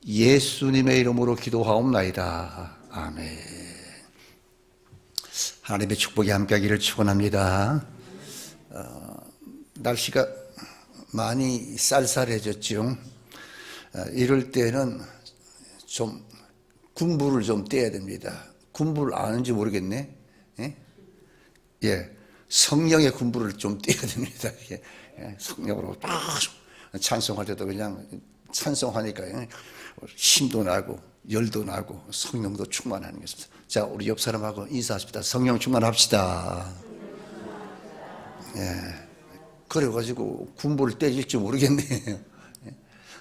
예수님의 이름으로 기도하옵나이다. 아멘. 하나님의 축복이 함께하기를 축원합니다. 날씨가 많이 쌀쌀해졌죠. 이럴 때는 좀 군부를 좀 떼야 됩니다. 군부를 아는지 모르겠네. 예, 성령의 군부를 좀 떼야 됩니다. 성령으로 찬송할 때도 그냥 찬송하니까 힘도 나고 열도 나고 성령도 충만하는 것입니다. 자, 우리 옆 사람하고 인사하십시다. 성령 충만합시다. 예, 그래가지고 군부를 떼질지 모르겠네요.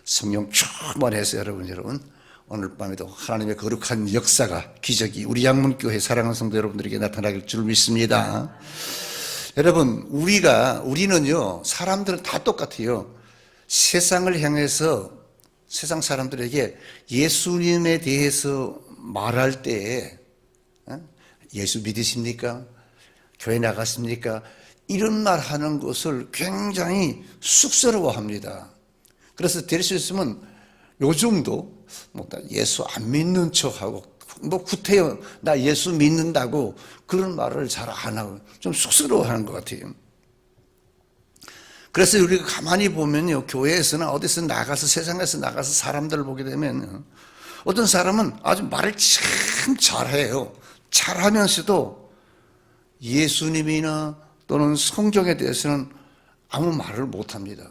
성령 충만해서 여러분 오늘 밤에도 하나님의 거룩한 역사가 기적이 우리 양문교회 사랑하는 성도 여러분들에게 나타나길 줄 믿습니다. 여러분 우리는요 사람들은 다 똑같아요. 세상을 향해서 세상 사람들에게 예수님에 대해서 말할 때 예수 믿으십니까? 교회 나갔습니까? 이런 말 하는 것을 굉장히 쑥스러워합니다. 그래서 될 수 있으면 요즘도 예수 안 믿는 척하고 구태여 나 예수 믿는다고 그런 말을 잘 안 하고 좀 쑥스러워하는 것 같아요. 그래서 우리가 가만히 보면요 교회에서나 어디서 나가서 세상에서 나가서 사람들을 보게 되면 어떤 사람은 아주 말을 참 잘해요. 잘하면서도 예수님이나 또는 성경에 대해서는 아무 말을 못합니다.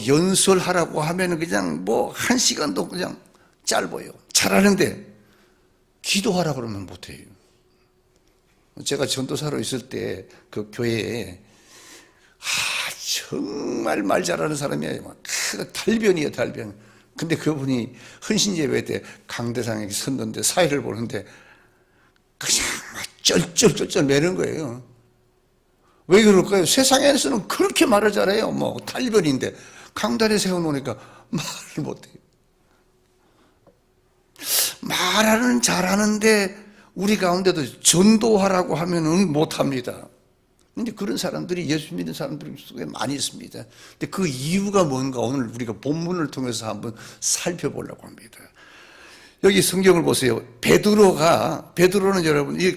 연설하라고 하면 그냥 1시간도 그냥 짧아요. 잘하는데 기도하라고 그러면 못해요. 제가 전도사로 있을 때 그 교회에 정말 말 잘하는 사람이에요. 달변이에요, 달변. 근데 그분이 헌신예배 때 강대상에 섰는데 사회를 보는데 그냥 쩔쩔쩔쩔 매는 거예요. 왜 그럴까요? 세상에서는 그렇게 말을 잘해요. 달변인데 강단에 세워놓으니까 말을 못해요. 말하는 잘하는데 우리 가운데도 전도하라고 하면은 못합니다. 근데 그런 사람들이 예수 믿는 사람들 속에 많이 있습니다. 근데 그 이유가 뭔가 오늘 우리가 본문을 통해서 한번 살펴보려고 합니다. 여기 성경을 보세요. 베드로는 여러분 이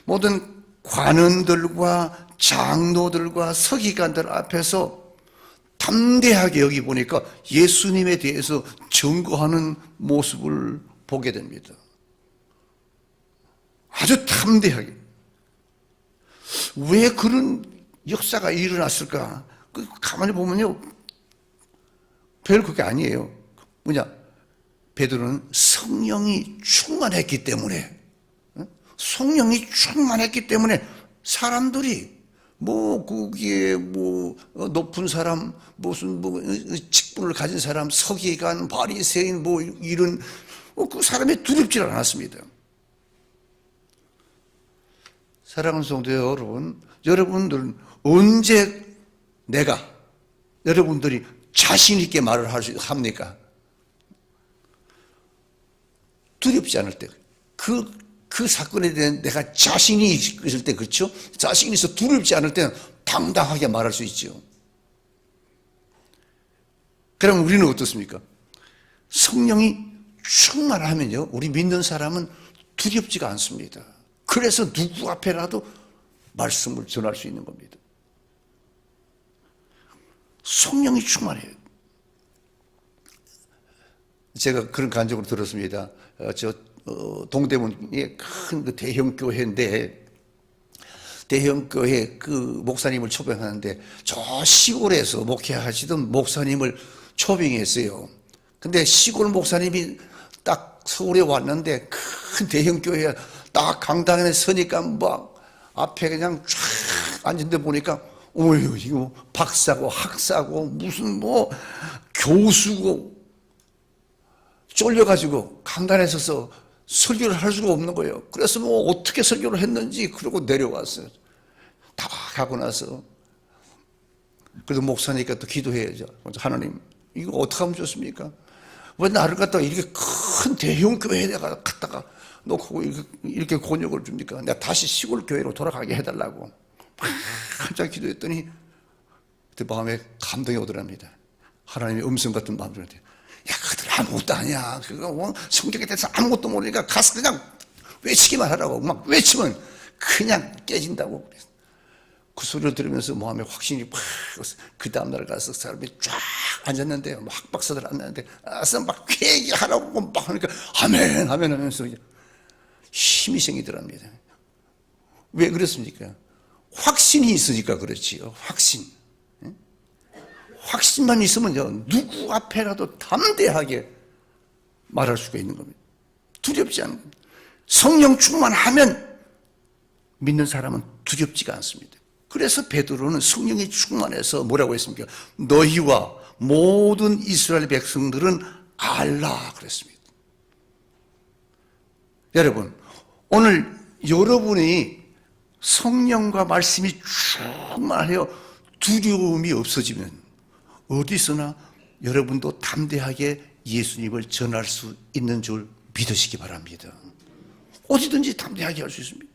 모든 관원들과 장로들과 서기관들 앞에서 담대하게 여기 보니까 예수님에 대해서 증거하는 모습을 보게 됩니다. 아주 담대하게. 왜 그런 역사가 일어났을까? 가만히 보면요. 별 그게 아니에요. 베드로는 성령이 충만했기 때문에 사람들이 거기에 높은 사람, 무슨 직분을 가진 사람, 서기관, 바리새인 이런 그 사람이 두렵지 않았습니다. 사랑하는 성도 여러분, 여러분들은 언제 여러분들이 자신 있게 말을 합니까? 두렵지 않을 때. 그 사건에 대한 내가 자신이 있을 때, 그렇죠? 자신이 있어 두렵지 않을 때는 당당하게 말할 수 있죠. 그럼 우리는 어떻습니까? 성령이 충만하면요, 우리 믿는 사람은 두렵지가 않습니다. 그래서 누구 앞에라도 말씀을 전할 수 있는 겁니다. 성령이 충만해요. 제가 그런 간증을 들었습니다. 동대문에 큰 그 대형 교회인데, 대형 교회 그 목사님을 초빙하는데 저 시골에서 목회하시던 목사님을 초빙했어요. 근데 시골 목사님이 딱 서울에 왔는데 큰 대형 교회에 딱 강당에 서니까 앞에 그냥 쫙 앉은데 보니까 이거 박사고 학사고 무슨 교수고 쫄려가지고 강단에 서서 설교를 할 수가 없는 거예요. 그래서 어떻게 설교를 했는지 그러고 내려왔어요. 다 가고 나서 그래도 목사니까 또 기도해야죠. 하나님 이거 어떻게 하면 좋습니까? 왜 나를 갖다가 이렇게 큰 대형 교회에다가 갖다가 놓고 이렇게 곤욕을 줍니까? 내가 다시 시골 교회로 돌아가게 해달라고 한참 기도했더니 그때 마음에 감동이 오더랍니다. 하나님의 음성 같은 마음들한테, 야, 그들 아무것도 아니야. 그거 뭐 성경에 대해서 아무것도 모르니까 가서 그냥 외치기만 하라고. 막 외치면 그냥 깨진다고. 그 소리를 들으면서 마음에 확신이 팍. 그 다음날 가서 사람이 쫙 앉았는데, 뭐 학박사들 앉았는데, 아서 막 회개하라고 막 하니까, 아멘, 아멘 하면서 힘이 생기더랍니다. 왜 그렇습니까? 확신이 있으니까 그렇지요. 확신. 확신만 있으면요, 누구 앞에라도 담대하게 말할 수가 있는 겁니다. 두렵지 않은 겁니다. 성령 충만하면 믿는 사람은 두렵지가 않습니다. 그래서 베드로는 성령이 충만해서 뭐라고 했습니까? 너희와 모든 이스라엘 백성들은 알라 그랬습니다. 여러분, 오늘 여러분이 성령과 말씀이 충만하여 두려움이 없어지면 어디서나 여러분도 담대하게 예수님을 전할 수 있는 줄 믿으시기 바랍니다. 어디든지 담대하게 할 수 있습니다.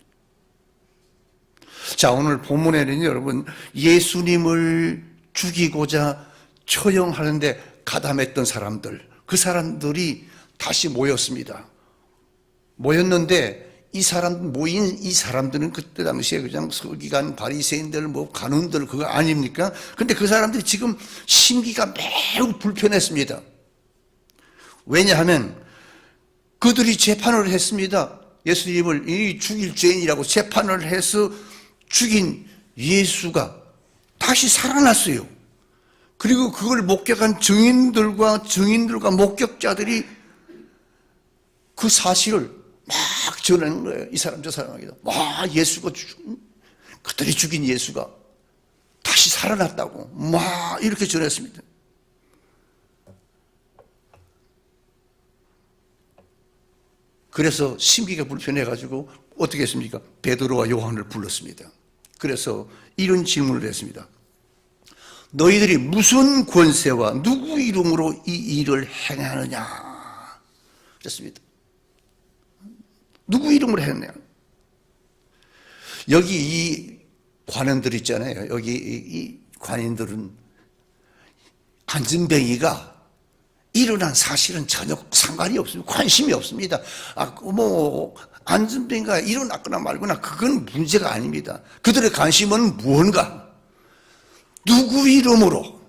자, 오늘 본문에는 여러분, 예수님을 죽이고자 처형하는데 가담했던 사람들, 그 사람들이 다시 모였습니다. 모였는데 모인 이 사람들은 그때 당시에 그냥 서기관, 바리새인들, 뭐 간원들 그거 아닙니까? 근데 그 사람들이 지금 심기가 매우 불편했습니다. 왜냐하면 그들이 재판을 했습니다. 예수님을 이 죽일 죄인이라고 재판을 해서 죽인 예수가 다시 살아났어요. 그리고 그걸 목격한 증인들과 목격자들이 그 사실을 막 전하는 거예요. 이 사람 저 사람에게도. 와, 그들이 죽인 예수가 다시 살아났다고 막 이렇게 전했습니다. 그래서 심기가 불편해가지고 어떻게 했습니까? 베드로와 요한을 불렀습니다. 그래서 이런 질문을 했습니다. 너희들이 무슨 권세와 누구 이름으로 이 일을 행하느냐? 그랬습니다. 누구 이름으로 했느냐? 여기 이 관원들 있잖아요. 여기 이 관인들은 안진뱅이가 일어난 사실은 전혀 상관이 없습니다. 관심이 없습니다. 안진뱅이가 일어났거나 말거나 그건 문제가 아닙니다. 그들의 관심은 무언가? 누구 이름으로,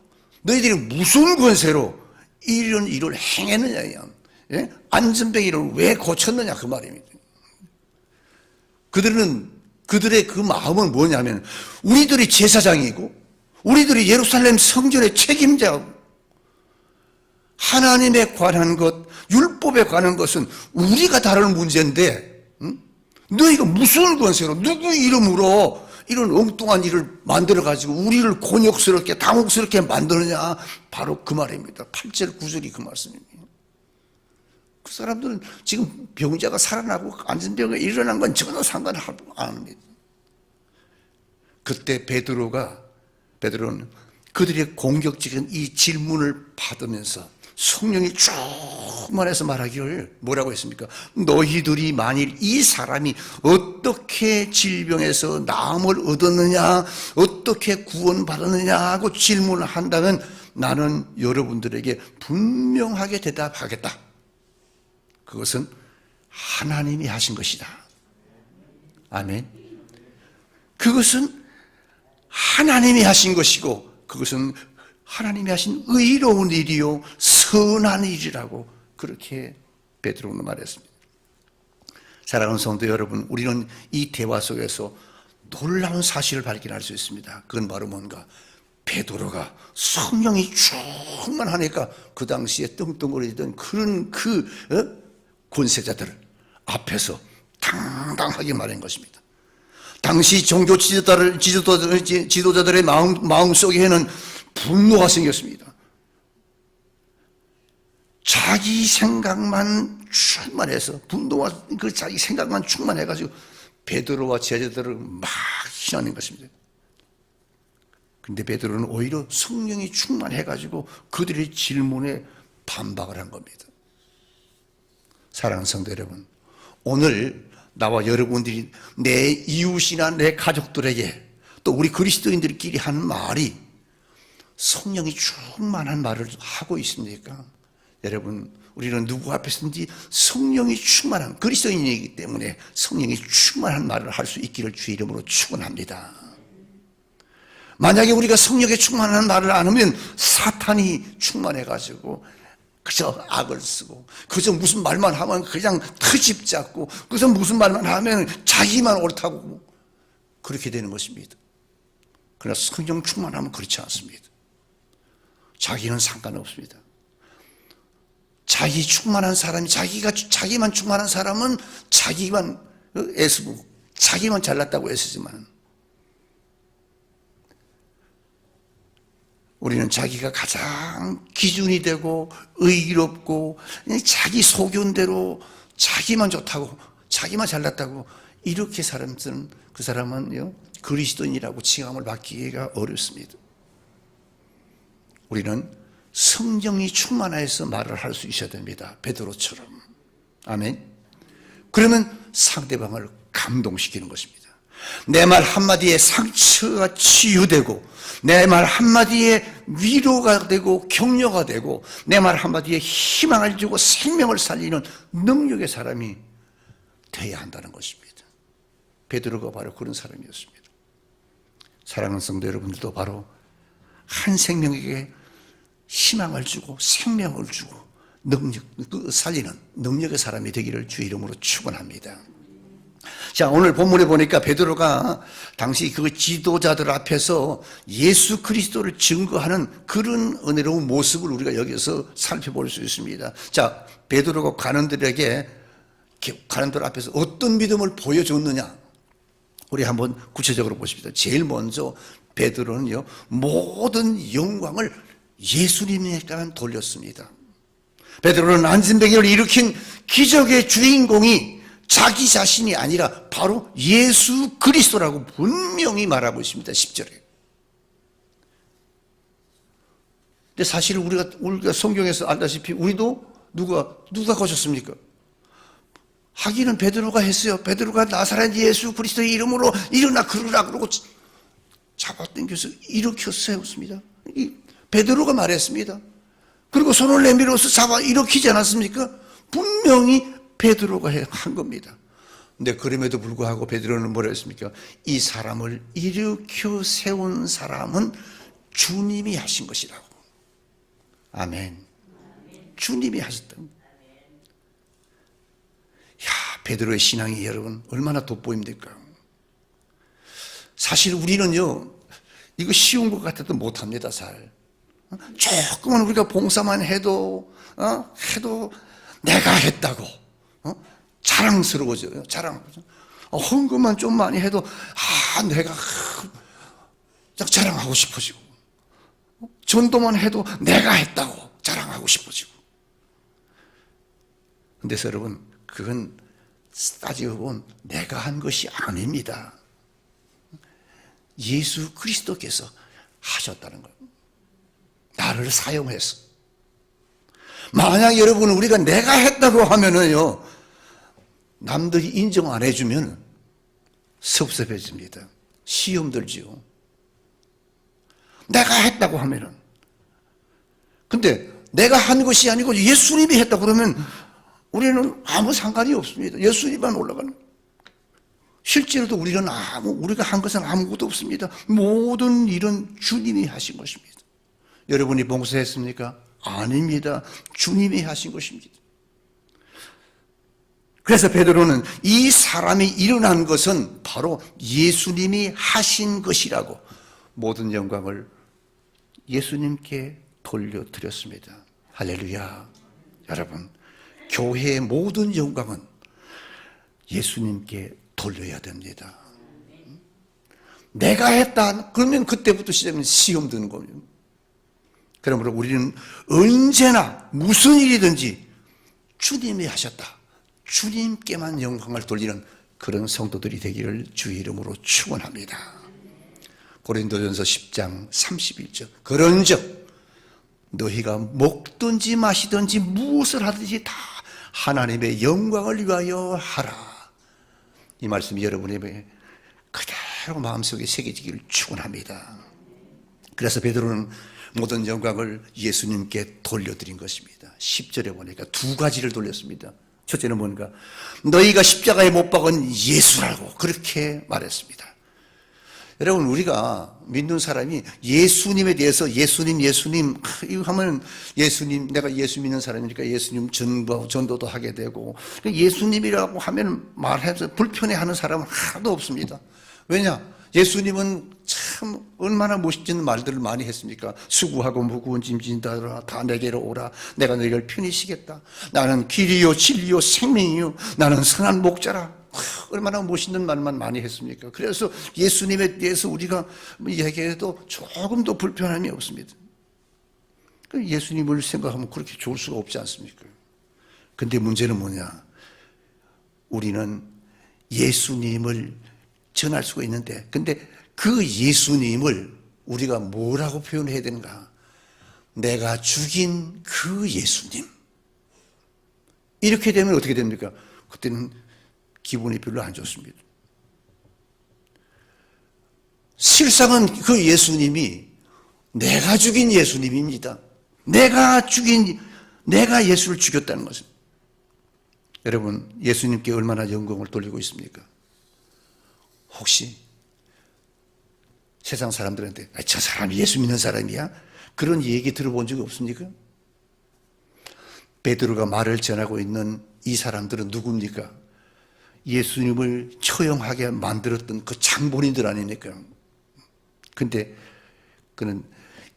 너희들이 무슨 권세로 이런 일을 행했느냐? 예? 안진뱅이를 왜 고쳤느냐? 그 말입니다. 그들의 그 마음은 뭐냐면, 우리들이 제사장이고, 우리들이 예루살렘 성전의 책임자고, 하나님에 관한 것, 율법에 관한 것은 우리가 다룰 문제인데, 너희가 무슨 권세로, 누구 이름으로 이런 엉뚱한 일을 만들어가지고 우리를 곤욕스럽게, 당혹스럽게 만드느냐? 바로 그 말입니다. 8절, 9절이 그 말씀입니다. 그 사람들은 지금 병자가 살아나고 안진병이 일어난 건 전혀 상관을 안 합니다. 그때 베드로는 그들의 공격적인 이 질문을 받으면서 성령이 충만해서 말하기를 뭐라고 했습니까? 너희들이 만일 이 사람이 어떻게 질병에서 나음을 얻었느냐, 어떻게 구원받았느냐 하고 질문을 한다면 나는 여러분들에게 분명하게 대답하겠다. 그것은 하나님이 하신 것이다. 아멘. 그것은 하나님이 하신 것이고, 그것은 하나님이 하신 의로운 일이요 선한 일이라고 그렇게 베드로는 말했습니다. 사랑하는 성도 여러분, 우리는 이 대화 속에서 놀라운 사실을 발견할 수 있습니다. 그건 바로 뭔가? 베드로가 성령이 충만하니까 그 당시에 떵떵거리던 그런 권세자들 앞에서 당당하게 말한 것입니다. 당시 종교 지도자들의 마음속에는 분노가 생겼습니다. 자기 생각만 충만해서, 분노와 그 자기 생각만 충만해가지고 베드로와 제자들을 막 희난한 것입니다. 근데 베드로는 오히려 성령이 충만해가지고 그들의 질문에 반박을 한 겁니다. 사랑하는 성도 여러분, 오늘 나와 여러분들이 내 이웃이나 내 가족들에게 또 우리 그리스도인들끼리 하는 말이 성령이 충만한 말을 하고 있습니까? 여러분, 우리는 누구 앞에서든지 성령이 충만한 그리스도인이기 때문에 성령이 충만한 말을 할 수 있기를 주의 이름으로 축원합니다. 만약에 우리가 성령에 충만한 말을 안 하면 사탄이 충만해가지고 그저 악을 쓰고 그저 무슨 말만 하면 그냥 트집 잡고 그저 무슨 말만 하면 자기만 옳다고 그렇게 되는 것입니다. 그러나 성령 충만하면 그렇지 않습니다. 자기는 상관없습니다. 자기 충만한 사람이 자기만 충만한 사람은 자기만 애쓰고 자기만 잘났다고 애쓰지만 우리는 자기가 가장 기준이 되고 의롭고 자기 소견대로 자기만 좋다고 자기만 잘났다고 이렇게 사람들은 그 사람은요 그리스도인이라고 칭함을 받기가 어렵습니다. 우리는 성령이 충만해서 말을 할 수 있어야 됩니다. 베드로처럼. 아멘. 그러면 상대방을 감동시키는 것입니다. 내 말 한마디에 상처가 치유되고 내 말 한마디에 위로가 되고 격려가 되고 내 말 한마디에 희망을 주고 생명을 살리는 능력의 사람이 되어야 한다는 것입니다. 베드로가 바로 그런 사람이었습니다. 사랑하는 성도 여러분들도 바로 한 생명에게 희망을 주고 생명을 주고 살리는 능력의 사람이 되기를 주의 이름으로 축원합니다. 자, 오늘 본문에 보니까 베드로가 당시 그 지도자들 앞에서 예수 그리스도를 증거하는 그런 은혜로운 모습을 우리가 여기서 살펴볼 수 있습니다. 자, 베드로가 관원들 앞에서 어떤 믿음을 보여줬느냐? 우리 한번 구체적으로 보십시다. 제일 먼저 베드로는요 모든 영광을 예수님에게만 돌렸습니다. 베드로는 안진뱅이를 일으킨 기적의 주인공이 자기 자신이 아니라 바로 예수 그리스도라고 분명히 말하고 있습니다. 10절에. 근데 사실 우리가 성경에서 알다시피 우리도 누가 거셨습니까? 하기는 베드로가 했어요. 베드로가 나사렛 예수 그리스도의 이름으로 일어나 그러라 그러고 잡아당겨서 일으켜 세웠습니다. 베드로가 말했습니다. 그리고 손을 내밀어서 잡아 일으키지 않았습니까? 분명히 베드로가 한 겁니다. 근데 그럼에도 불구하고 베드로는 뭐라 했습니까? 이 사람을 일으켜 세운 사람은 주님이 하신 것이라고. 아멘. 주님이 하셨다. 베드로의 신앙이 여러분 얼마나 돋보입니까? 사실 우리는요 이거 쉬운 것 같아도 못합니다. 잘 조금만 우리가 봉사만 해도 내가 했다고 자랑스러워져요. 헌금만 좀 많이 해도 내가 자랑하고 싶어지고 전도만 해도 내가 했다고 자랑하고 싶어지고. 근데 여러분 그건 따지고 보면 내가 한 것이 아닙니다. 예수 그리스도께서 하셨다는 거예요. 나를 사용해서. 만약 여러분 우리가 내가 했다고 하면은요 남들이 인정 안 해주면 섭섭해집니다. 시험 들지요. 내가 했다고 하면은. 근데 내가 한 것이 아니고 예수님이 했다 그러면 우리는 아무 상관이 없습니다. 예수님만 올라가는. 실제로도 우리가 한 것은 아무것도 없습니다. 모든 일은 주님이 하신 것입니다. 여러분이 봉사했습니까? 아닙니다. 주님이 하신 것입니다. 그래서 베드로는 이 사람이 일어난 것은 바로 예수님이 하신 것이라고 모든 영광을 예수님께 돌려드렸습니다. 할렐루야. 여러분, 교회의 모든 영광은 예수님께 돌려야 됩니다. 내가 했다. 그러면 그때부터 시작하면 시험 드는 겁니다. 그러므로 우리는 언제나 무슨 일이든지 주님이 하셨다. 주님께만 영광을 돌리는 그런 성도들이 되기를 주의 이름으로 축원합니다. 고린도전서 10장 31절. 그런즉 너희가 먹든지 마시든지 무엇을 하든지 다 하나님의 영광을 위하여 하라. 이 말씀이 여러분에게 그대로 마음속에 새겨지기를 축원합니다. 그래서 베드로는 모든 영광을 예수님께 돌려드린 것입니다. 10절에 보니까 두 가지를 돌렸습니다. 첫째는 뭔가, 너희가 십자가에 못 박은 예수라고 그렇게 말했습니다. 여러분, 우리가 믿는 사람이 예수님에 대해서 예수님 이거 하면 예수님, 내가 예수 믿는 사람이니까 예수님 전도도 하게 되고, 예수님이라고 하면 말해서 불편해하는 사람은 하나도 없습니다. 왜냐? 예수님은 참 얼마나 멋진 말들을 많이 했습니까? 수고하고 무거운 짐 진다 다 내게로 오라. 내가 너희를 편히 쉬겠다. 나는 길이요 진리요 생명이요. 나는 선한 목자라. 얼마나 멋있는 말만 많이 했습니까? 그래서 예수님에 대해서 우리가 얘기해도 조금도 불편함이 없습니다. 예수님을 생각하면 그렇게 좋을 수가 없지 않습니까? 근데 문제는 뭐냐? 우리는 예수님을 전할 수가 있는데, 근데 그 예수님을 우리가 뭐라고 표현해야 되는가? 내가 죽인 그 예수님. 이렇게 되면 어떻게 됩니까? 그때는 기분이 별로 안 좋습니다. 실상은 그 예수님이 내가 죽인 예수님입니다. 내가 예수를 죽였다는 것은. 여러분, 예수님께 얼마나 영광을 돌리고 있습니까? 혹시 세상 사람들한테 저 사람이 예수 믿는 사람이야? 그런 얘기 들어본 적이 없습니까? 베드로가 말을 전하고 있는 이 사람들은 누굽니까? 예수님을 처형하게 만들었던 그 장본인들 아닙니까? 근데 그는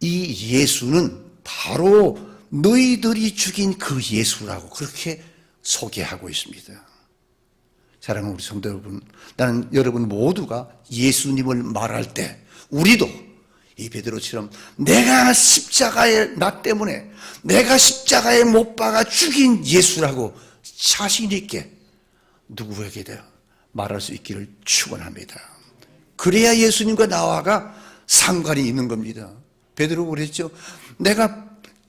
이 예수는 바로 너희들이 죽인 그 예수라고 그렇게 소개하고 있습니다. 사랑하는 우리 성도 여러분, 나는 여러분 모두가 예수님을 말할 때 우리도 이 베드로처럼 내가 십자가에 나 때문에 내가 십자가에 못 박아 죽인 예수라고 자신 있게 누구에게 말할 수 있기를 축원합니다. 그래야 예수님과 나와가 상관이 있는 겁니다. 베드로가 그랬죠. 내가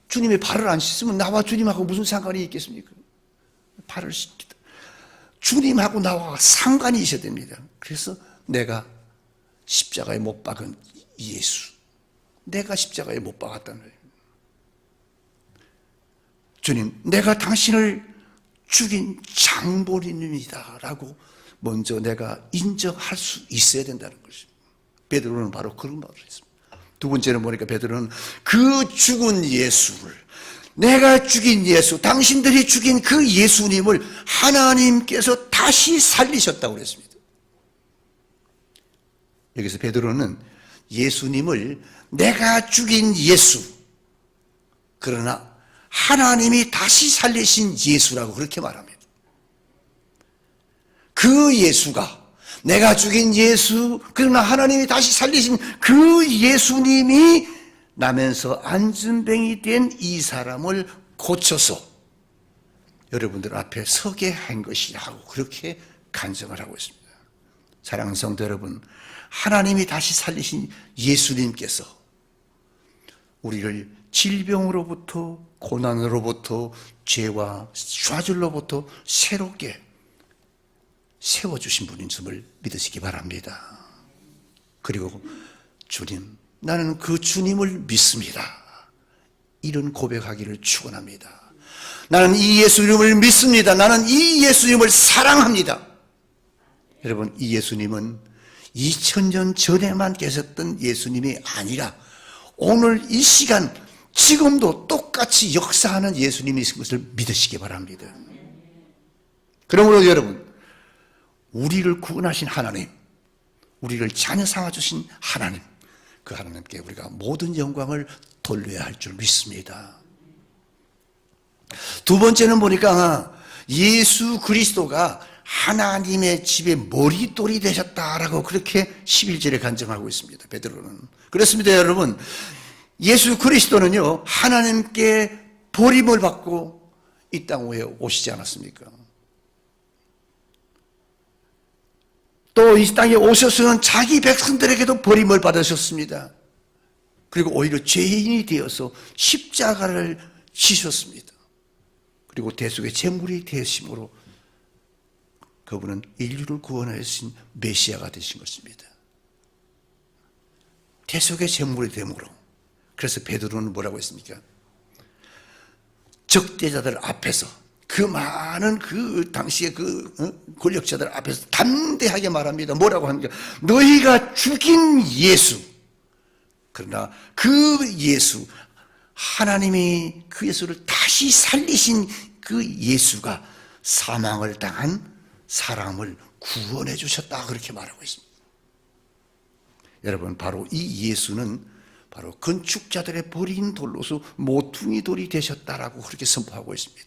주님의 발을 안 씻으면 나와 주님하고 무슨 상관이 있겠습니까? 발을 씻기다. 주님하고 나와 상관이 있어야 됩니다. 그래서 내가 십자가에 못 박은 예수, 내가 십자가에 못 박았다는 거예요. 주님, 내가 당신을 죽인 장본인입니다 라고 먼저 내가 인정할 수 있어야 된다는 것입니다. 베드로는 바로 그런 말을 했습니다. 두 번째는 보니까 베드로는 그 죽은 예수를, 내가 죽인 예수, 당신들이 죽인 그 예수님을 하나님께서 다시 살리셨다고 그랬습니다. 여기서 베드로는 예수님을 내가 죽인 예수, 그러나 하나님이 다시 살리신 예수라고 그렇게 말합니다. 그 예수가, 내가 죽인 예수, 그러나 하나님이 다시 살리신 그 예수님이 나면서 안전병이 된 이 사람을 고쳐서 여러분들 앞에 서게 한 것이라고 그렇게 간증을 하고 있습니다. 사랑하는 성도 여러분, 하나님이 다시 살리신 예수님께서 우리를 질병으로부터, 고난으로부터, 죄와 좌절로부터 새롭게 세워주신 분인 점을 믿으시기 바랍니다. 그리고 주님, 나는 그 주님을 믿습니다. 이런 고백하기를 축원합니다. 나는 이 예수님을 믿습니다. 나는 이 예수님을 사랑합니다. 여러분, 이 예수님은 2000년 전에만 계셨던 예수님이 아니라 오늘 이 시간 지금도 똑같이 역사하는 예수님이신 것을 믿으시기 바랍니다. 그러므로 여러분, 우리를 구원하신 하나님, 우리를 자녀 삼아주신 하나님, 그 하나님께 우리가 모든 영광을 돌려야 할 줄 믿습니다. 두 번째는 보니까 예수 그리스도가 하나님의 집의 머릿돌이 되셨다라고 그렇게 11절에 간증하고 있습니다. 베드로는. 그렇습니다, 여러분. 예수 그리스도는요, 하나님께 버림을 받고 이 땅에 오시지 않았습니까? 또 이 땅에 오셔서는 자기 백성들에게도 버림을 받으셨습니다. 그리고 오히려 죄인이 되어서 십자가를 지셨습니다. 그리고 대속의 제물이 되심으로 그분은 인류를 구원하신 메시아가 되신 것입니다. 대속의 제물이 되므로 그래서 베드로는 뭐라고 했습니까? 적대자들 앞에서, 그 많은 그 당시의 권력자들 앞에서 담대하게 말합니다. 뭐라고 합니까? 너희가 죽인 예수, 그러나 그 예수, 하나님이 그 예수를 다시 살리신 그 예수가 사망을 당한 사람을 구원해 주셨다, 그렇게 말하고 있습니다. 여러분, 바로 이 예수는 바로 건축자들의 버린 돌로서 모퉁이 돌이 되셨다라고 그렇게 선포하고 있습니다.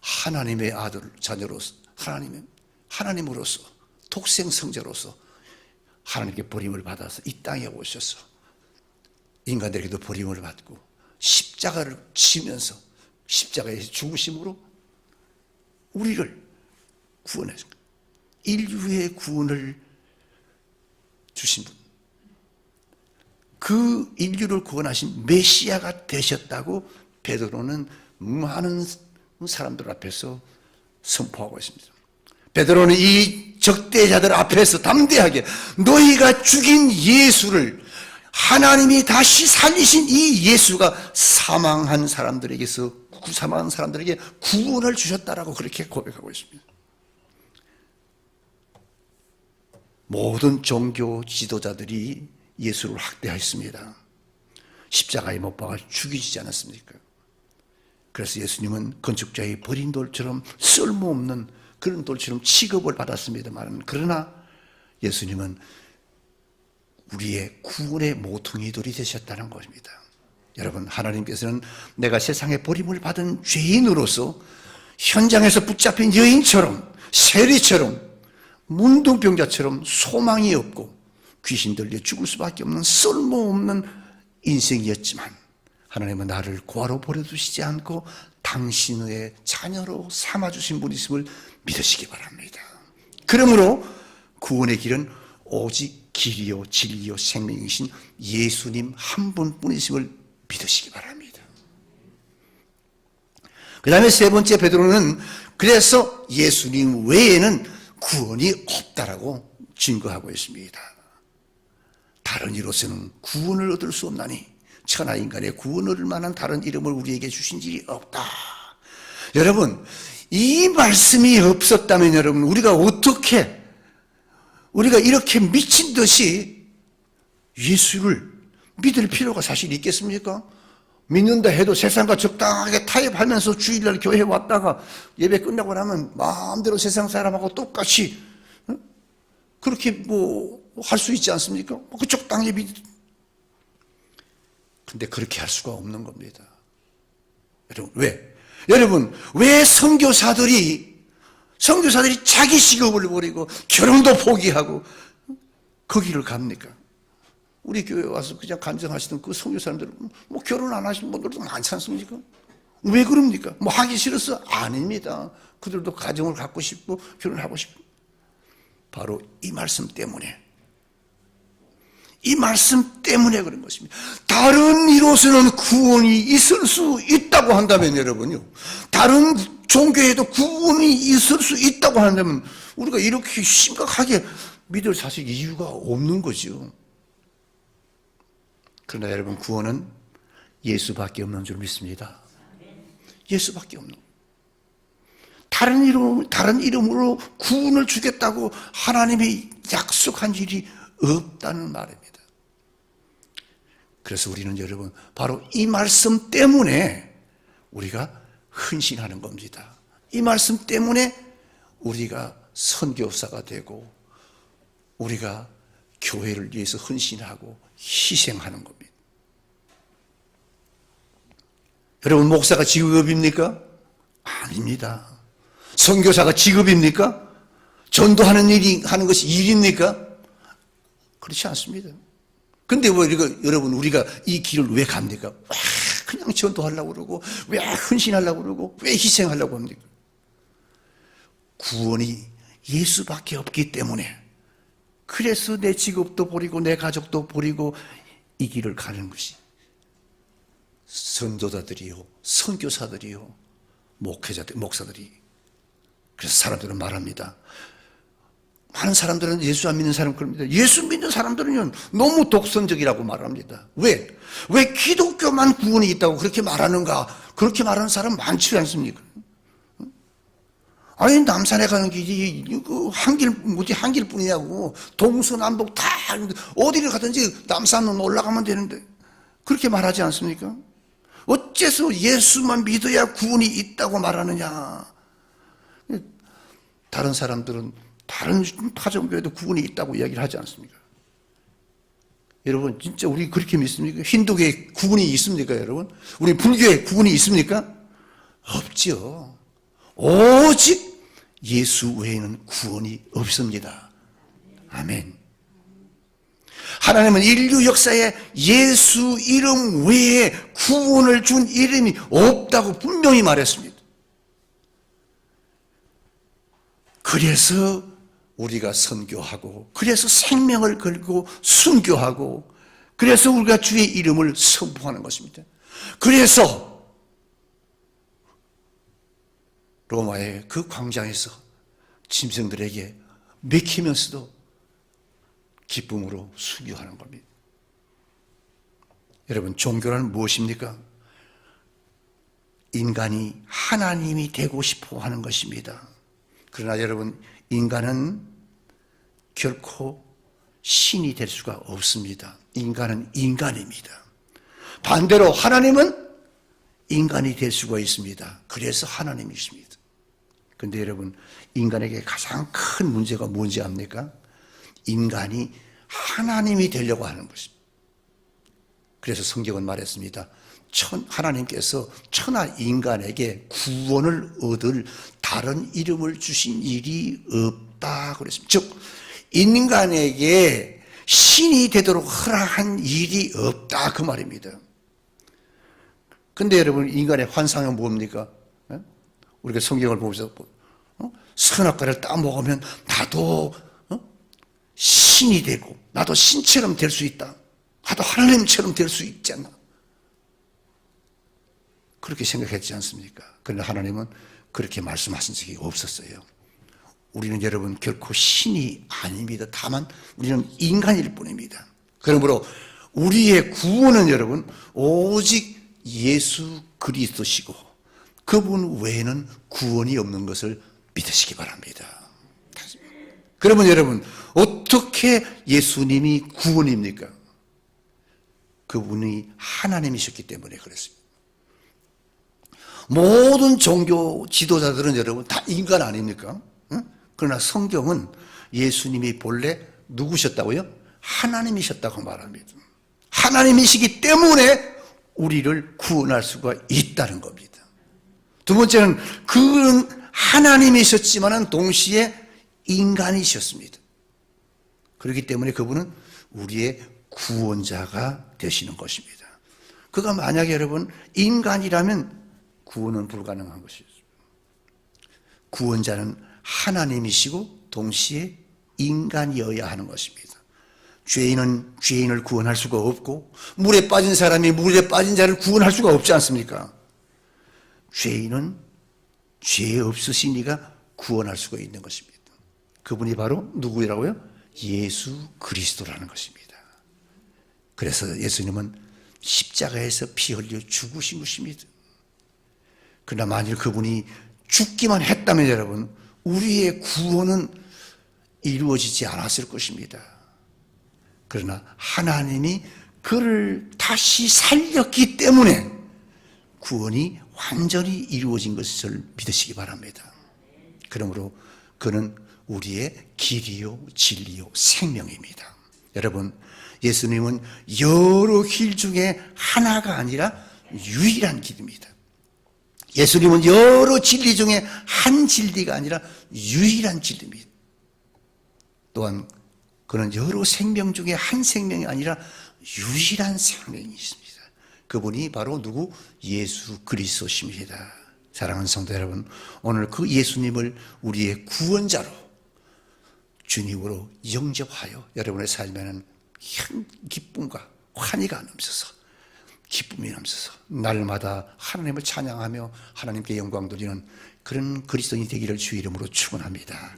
하나님의 아들, 자녀로서, 하나님으로서, 독생 성자로서 하나님께 버림을 받아서 이 땅에 오셔서 인간들에게도 버림을 받고 십자가를 지면서 십자가에서 죽으심으로 우리를 구원하신 거예요. 인류의 구원을 주신 분, 그 인류를 구원하신 메시아가 되셨다고 베드로는 많은 사람들 앞에서 선포하고 있습니다. 베드로는 이 적대자들 앞에서 담대하게 너희가 죽인 예수를, 하나님이 다시 살리신 이 예수가 사망한 사람들에게 구원을 주셨다라고 그렇게 고백하고 있습니다. 모든 종교 지도자들이 예수를 학대했습니다. 십자가에 못 박아 죽이지 않았습니까? 그래서 예수님은 건축자의 버린 돌처럼 쓸모없는 그런 돌처럼 취급을 받았습니다만, 그러나 예수님은 우리의 구원의 모퉁이 돌이 되셨다는 것입니다. 여러분, 하나님께서는 내가 세상에 버림을 받은 죄인으로서 현장에서 붙잡힌 여인처럼, 세리처럼, 문둥병자처럼 소망이 없고 귀신 들려 죽을 수밖에 없는 쓸모없는 인생이었지만, 하나님은 나를 고아로 버려두시지 않고 당신의 자녀로 삼아주신 분이심을 믿으시기 바랍니다. 그러므로 구원의 길은 오직 길이요 진리요 생명이신 예수님 한 분뿐이심을 믿으시기 바랍니다. 그 다음에 세 번째, 베드로는 그래서 예수님 외에는 구원이 없다라고 증거하고 있습니다. 다른 이로서는 구원을 얻을 수 없나니 천하 인간의 구원을 얻을 만한 다른 이름을 우리에게 주신 일이 없다. 여러분, 이 말씀이 없었다면 여러분, 우리가 이렇게 미친 듯이 예수를 믿을 필요가 사실 있겠습니까? 믿는다 해도 세상과 적당하게 타협하면서 주일날 교회에 왔다가 예배 끝나고 나면 마음대로 세상 사람하고 똑같이 그렇게 할 수 있지 않습니까? 그 적당히 근데 그렇게 할 수가 없는 겁니다. 여러분, 왜 선교사들이 자기 직업을 버리고 결혼도 포기하고 거기를 갑니까? 우리 교회에 와서 그냥 간증하시던 그 선교사님들은 결혼 안 하신 분들도 많지 않습니까? 왜 그럽니까? 하기 싫어서? 아닙니다. 그들도 가정을 갖고 싶고 결혼하고 싶고, 바로 이 말씀 때문에 그런 것입니다. 다른 이로서는 구원이 있을 수 있다고 한다면 여러분요, 다른 종교에도 구원이 있을 수 있다고 한다면 우리가 이렇게 심각하게 믿을 사실 이유가 없는 거죠. 그러나 여러분, 구원은 예수밖에 없는 줄 믿습니다. 예수밖에 없는, 다른 이름으로 구원을 주겠다고 하나님이 약속한 일이 없다는 말입니다. 그래서 우리는 여러분, 바로 이 말씀 때문에 우리가 헌신하는 겁니다. 이 말씀 때문에 우리가 선교사가 되고 우리가 교회를 위해서 헌신하고 희생하는 겁니다. 여러분, 목사가 직업입니까? 아닙니다. 선교사가 직업입니까? 전도하는 하는 것이 일입니까? 그렇지 않습니다. 근데 여러분, 우리가 이 길을 왜 갑니까? 왜 그냥 전도하려고 그러고, 왜 헌신하려고 그러고, 왜 희생하려고 합니까? 구원이 예수밖에 없기 때문에, 그래서 내 직업도 버리고 내 가족도 버리고 이 길을 가는 것이 선도자들이요, 선교사들이요, 목사들이. 그래서 사람들은 말합니다. 많은 사람들은 예수 안 믿는 사람 그럽니다. 예수 믿는 사람들은 너무 독선적이라고 말합니다. 왜? 왜 기독교만 구원이 있다고 그렇게 말하는가? 그렇게 말하는 사람 많지 않습니까? 아니, 남산에 가는 길이 한 길뿐이냐고. 동서남북 다 어디를 가든지 남산은 올라가면 되는데 그렇게 말하지 않습니까? 어째서 예수만 믿어야 구원이 있다고 말하느냐? 다른 사람들은 다른 타종교에도 구원이 있다고 이야기를 하지 않습니까? 여러분, 진짜 우리 그렇게 믿습니까? 힌두교에 구원이 있습니까, 여러분? 우리 불교에 구원이 있습니까? 없죠. 오직 예수 외에는 구원이 없습니다. 아멘. 하나님은 인류 역사에 예수 이름 외에 구원을 준 이름이 없다고 분명히 말했습니다. 그래서 우리가 선교하고, 그래서 생명을 걸고 순교하고, 그래서 우리가 주의 이름을 선포하는 것입니다. 그래서 로마의 그 광장에서 짐승들에게 먹히면서도 기쁨으로 순교하는 겁니다. 여러분, 종교란 무엇입니까? 인간이 하나님이 되고 싶어 하는 것입니다. 그러나 여러분, 인간은 결코 신이 될 수가 없습니다. 인간은 인간입니다. 반대로 하나님은 인간이 될 수가 있습니다. 그래서 하나님이십니다. 그런데 여러분, 인간에게 가장 큰 문제가 뭔지 압니까? 인간이 하나님이 되려고 하는 것입니다. 그래서 성경은 말했습니다. 하나님께서 천하 인간에게 구원을 얻을 다른 이름을 주신 일이 없다 그랬습니다. 즉, 인간에게 신이 되도록 허락한 일이 없다 그 말입니다. 근데 여러분, 인간의 환상은 뭡니까? 우리가 성경을 보면서 선악과를 딱 먹으면 나도 신이 되고 나도 신처럼 될 수 있다. 나도 하나님처럼 될 수 있지 않나. 그렇게 생각했지 않습니까? 그러나 하나님은 그렇게 말씀하신 적이 없었어요. 우리는 여러분 결코 신이 아닙니다. 다만 우리는 인간일 뿐입니다. 그러므로 우리의 구원은 여러분 오직 예수 그리스도시고 그분 외에는 구원이 없는 것을 믿으시기 바랍니다. 그러면 여러분, 어떻게 예수님이 구원입니까? 그분이 하나님이셨기 때문에 그렇습니다. 모든 종교 지도자들은 여러분 다 인간 아닙니까? 그러나 성경은 예수님이 본래 누구셨다고요? 하나님이셨다고 말합니다. 하나님이시기 때문에 우리를 구원할 수가 있다는 겁니다. 두 번째는 그는 하나님이셨지만은 동시에 인간이셨습니다. 그렇기 때문에 그분은 우리의 구원자가 되시는 것입니다. 그가 만약에 여러분 인간이라면 구원은 불가능한 것이죠. 구원자는 하나님이시고 동시에 인간이어야 하는 것입니다. 죄인은 죄인을 구원할 수가 없고 물에 빠진 사람이 물에 빠진 자를 구원할 수가 없지 않습니까? 죄인은 죄 없으신 이가 구원할 수가 있는 것입니다. 그분이 바로 누구라고요? 예수 그리스도라는 것입니다. 그래서 예수님은 십자가에서 피 흘려 죽으신 것입니다. 그러나 만일 그분이 죽기만 했다면 여러분 우리의 구원은 이루어지지 않았을 것입니다. 그러나 하나님이 그를 다시 살렸기 때문에 구원이 완전히 이루어진 것을 믿으시기 바랍니다. 그러므로 그는 우리의 길이요 진리요 생명입니다. 여러분, 예수님은 여러 길 중에 하나가 아니라 유일한 길입니다. 예수님은 여러 진리 중에 한 진리가 아니라 유일한 진리입니다. 또한 그는 여러 생명 중에 한 생명이 아니라 유일한 생명이 있습니다. 그분이 바로 누구? 예수 그리스도십니다. 사랑하는 성도 여러분, 오늘 그 예수님을 우리의 구원자로 주님으로 영접하여 여러분의 삶에는 기쁨과 환희가 넘쳐서 기쁨이 넘쳐서 날마다 하나님을 찬양하며 하나님께 영광 돌리는 그런 그리스도인이 되기를 주의 이름으로 축원합니다.